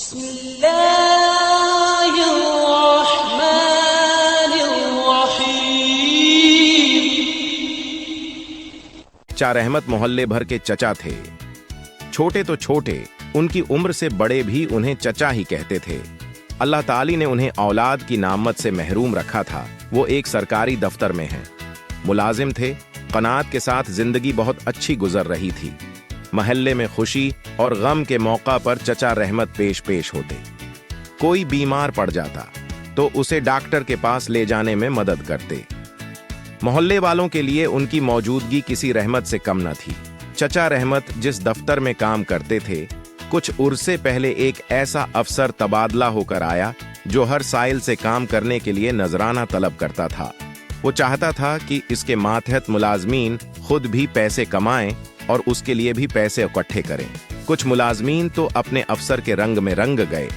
بسم اللہ الرحمن الرحیم۔ چچا رحمت محلے بھر کے چچا تھے۔ چھوٹے تو چھوٹے، ان کی عمر سے بڑے بھی انہیں چچا ہی کہتے تھے۔ اللہ تعالی نے انہیں اولاد کی نعمت سے محروم رکھا تھا۔ وہ ایک سرکاری دفتر میں ہیں، ملازم تھے۔ قناعت کے ساتھ زندگی بہت اچھی گزر رہی تھی۔ محلے میں خوشی اور غم کے موقع پر چچا رحمت پیش ہوتے۔ کوئی بیمار پڑ جاتا تو اسے ڈاکٹر کے پاس لے جانے میں مدد کرتے۔ محلے والوں کے لیے ان کی موجودگی کسی رحمت سے کم نہ تھی۔ چچا رحمت جس دفتر میں کام کرتے تھے، کچھ عرصے پہلے ایک ایسا افسر تبادلہ ہو کر آیا جو ہر سائل سے کام کرنے کے لیے نذرانہ طلب کرتا تھا۔ وہ چاہتا تھا کہ اس کے ماتحت ملازمین خود بھی پیسے کمائیں اور اس کے لیے بھی پیسے اکٹھے کریں۔ کچھ ملازمین تو اپنے افسر کے رنگ میں رنگ گئے،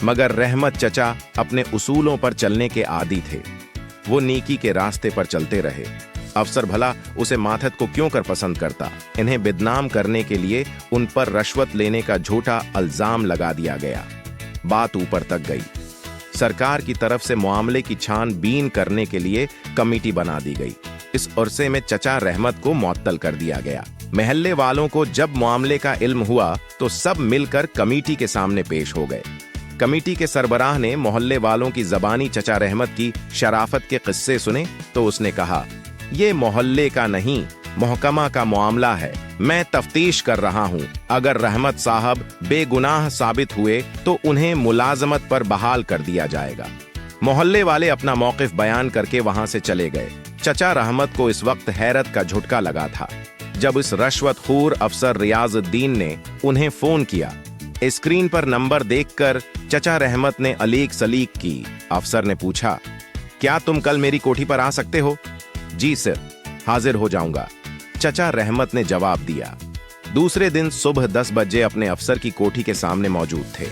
مگر رحمت چچا اپنے اصولوں پر چلنے کے عادی تھے۔ وہ نیکی کے راستے پر چلتے رہے۔ افسر بھلا اسے ماتحت کو کیوں کر پسند کرتا؟ انہیں بدنام کرنے کے لیے ان پر رشوت لینے کا جھوٹا الزام لگا دیا گیا۔ بات اوپر تک گئی۔ سرکار کی طرف سے معاملے کی چھان بین کرنے کے لیے کمیٹی بنا دی گئی۔ اس عرصے میں چچا رحمت کو معطل کر دیا گیا۔ محلے والوں کو جب معاملے کا علم ہوا تو سب مل کر کمیٹی کے سامنے پیش ہو گئے۔ کمیٹی کے سربراہ نے محلے والوں کی زبانی چچا رحمت کی شرافت کے قصے سنے تو اس نے کہا، یہ محلے کا نہیں، محکمہ کا معاملہ ہے۔ میں تفتیش کر رہا ہوں۔ اگر رحمت صاحب بے گناہ ثابت ہوئے تو انہیں ملازمت پر بحال کر دیا جائے گا۔ محلے والے اپنا موقف بیان کر کے وہاں سے چلے گئے۔ چچا رحمت کو اس وقت حیرت کا جھٹکا لگا تھا جب اس رشوت خور افسر ریاض الدین نے انہیں فون کیا۔ اسکرین پر نمبر دیکھ کر چچا رحمت نے الیک سلیک کی۔ افسر نے پوچھا، کیا تم کل میری کوٹھی پر آ سکتے ہو؟ جی سر، حاضر ہو جاؤں گا، چچا رحمت نے جواب دیا۔ دوسرے دن صبح 10 بجے اپنے افسر کی کوٹھی کے سامنے موجود تھے۔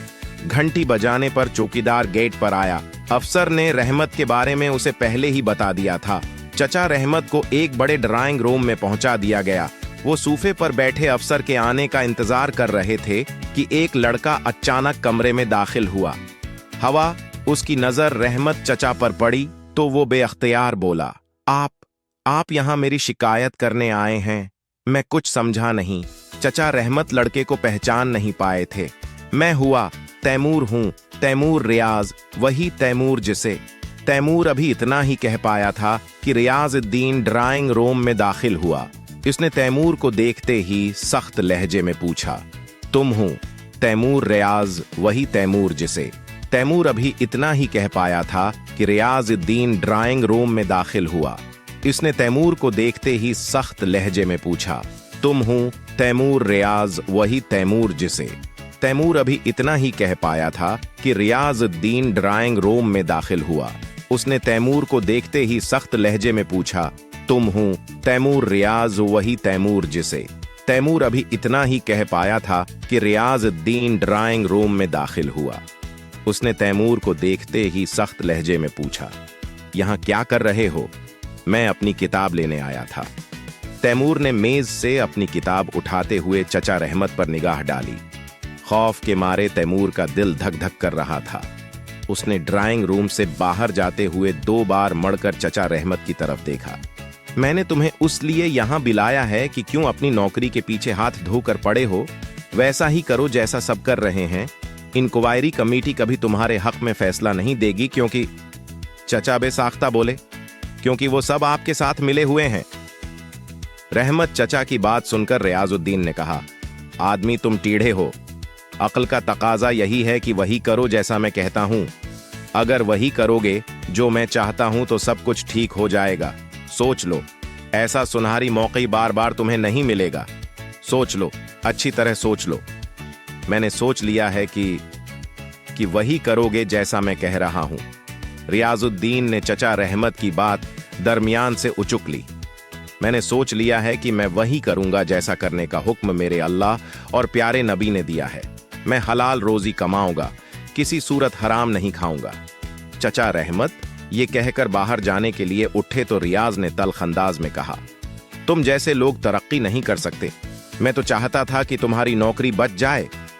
گھنٹی بجانے پر چوکیدار گیٹ پر آیا۔ افسر نے رحمت کے بارے میں اسے پہلے ہی بتا دیا تھا۔ چچا رحمت کو ایک بڑے ڈرائنگ روم میں پہنچا دیا گیا۔ وہ صوفے پر بیٹھے افسر کے آنے کا انتظار کر رہے تھے کہ ایک لڑکا اچانک کمرے میں داخل ہوا۔ ہوا اس کی نظر رحمت چچا پر پڑی تو وہ بے اختیار بولا، آپ یہاں میری شکایت کرنے آئے ہیں؟ میں کچھ سمجھا نہیں۔ چچا رحمت لڑکے کو پہچان نہیں پائے تھے۔ میں تیمور ہوں، تیمور ریاض، وہی تیمور جسے۔ تیمور ابھی اتنا ہی کہہ پایا تھا کہ ریاض الدین ڈرائنگ روم میں داخل ہوا۔ اس نے تیمور کو دیکھتے ہی سخت لہجے میں پوچھا، تم ہوں تیمور ریاض، وہی تیمور جسے۔ تیمور ابھی اتنا ہی کہہ پایا تھا کہ ریاض الدین ڈرائنگ روم میں داخل ہوا۔ اس نے تیمور کو دیکھتے ہی سخت لہجے میں پوچھا، تم ہوں تیمور ریاض، وہی تیمور جسے۔ تیمور ابھی اتنا ہی کہہ پایا تھا کہ ریاض الدین ڈرائنگ روم میں داخل ہوا۔ اس نے تیمور کو دیکھتے ہی سخت لہجے میں پوچھا، تم ہوں تیمور ریاض، وہی تیمور جسے۔ تیمور ابھی اتنا ہی کہہ پایا تھا کہ ریاض الدین ڈرائنگ روم میں داخل ہوا۔ اس نے تیمور کو دیکھتے ہی سخت لہجے میں پوچھا، یہاں کیا کر رہے ہو؟ میں اپنی کتاب لینے آیا تھا۔ تیمور نے میز سے اپنی کتاب اٹھاتے ہوئے چچا رحمت پر نگاہ ڈالی۔ خوف کے مارے تیمور کا دل دھک دھک کر رہا تھا۔ اس نے ڈرائنگ روم سے باہر جاتے ہوئے 2 بار مڑ کر چچا رحمت کی طرف دیکھا۔ میں نے تمہیں اس لیے یہاں بلایا ہے کہ کیوں اپنی نوکری کے پیچھے ہاتھ دھو کر پڑے ہو؟ ویسا ہی کرو جیسا سب کر رہے ہیں۔ انکوائری کمیٹی کبھی تمہارے حق میں فیصلہ نہیں دے گی، کیونکہ چچا بے ساختہ بولے، کیونکہ وہ سب آپ کے ساتھ ملے ہوئے ہیں۔ رحمت چچا کی بات سن کر ریاض الدین نے کہا، آدمی تم ٹیڑھے ہو۔ عقل کا تقاضا یہی ہے کہ وہی کرو جیسا میں کہتا ہوں۔ اگر وہی کرو گے جو میں چاہتا ہوں تو سب کچھ ٹھیک ہو جائے گا۔ سوچ لو، ایسا سنہری موقع بار بار تمہیں نہیں ملے گا۔ سوچ لو، اچھی طرح سوچ لو۔ میں نے سوچ لیا ہے کہ وہی کرو گے جیسا میں کہہ رہا ہوں۔ ریاض الدین نے چچا رحمت کی بات درمیان سے اچک لی۔ میں نے سوچ لیا ہے کہ میں وہی کروں گا جیسا کرنے کا حکم میرے اللہ اور پیارے نبی نے دیا ہے۔ میں حلال روزی کماؤں گا، کسی صورت حرام نہیں کھاؤں گا۔ چچا رحمت یہ کہہ کر باہر جانے کے لیے اٹھے تو ریاض نے تلخ انداز میں کہا، تم جیسے لوگ ترقی نہیں کر سکتے۔ میں تو چاہتا تھا کہ تمہاری نوکری بچ جائے،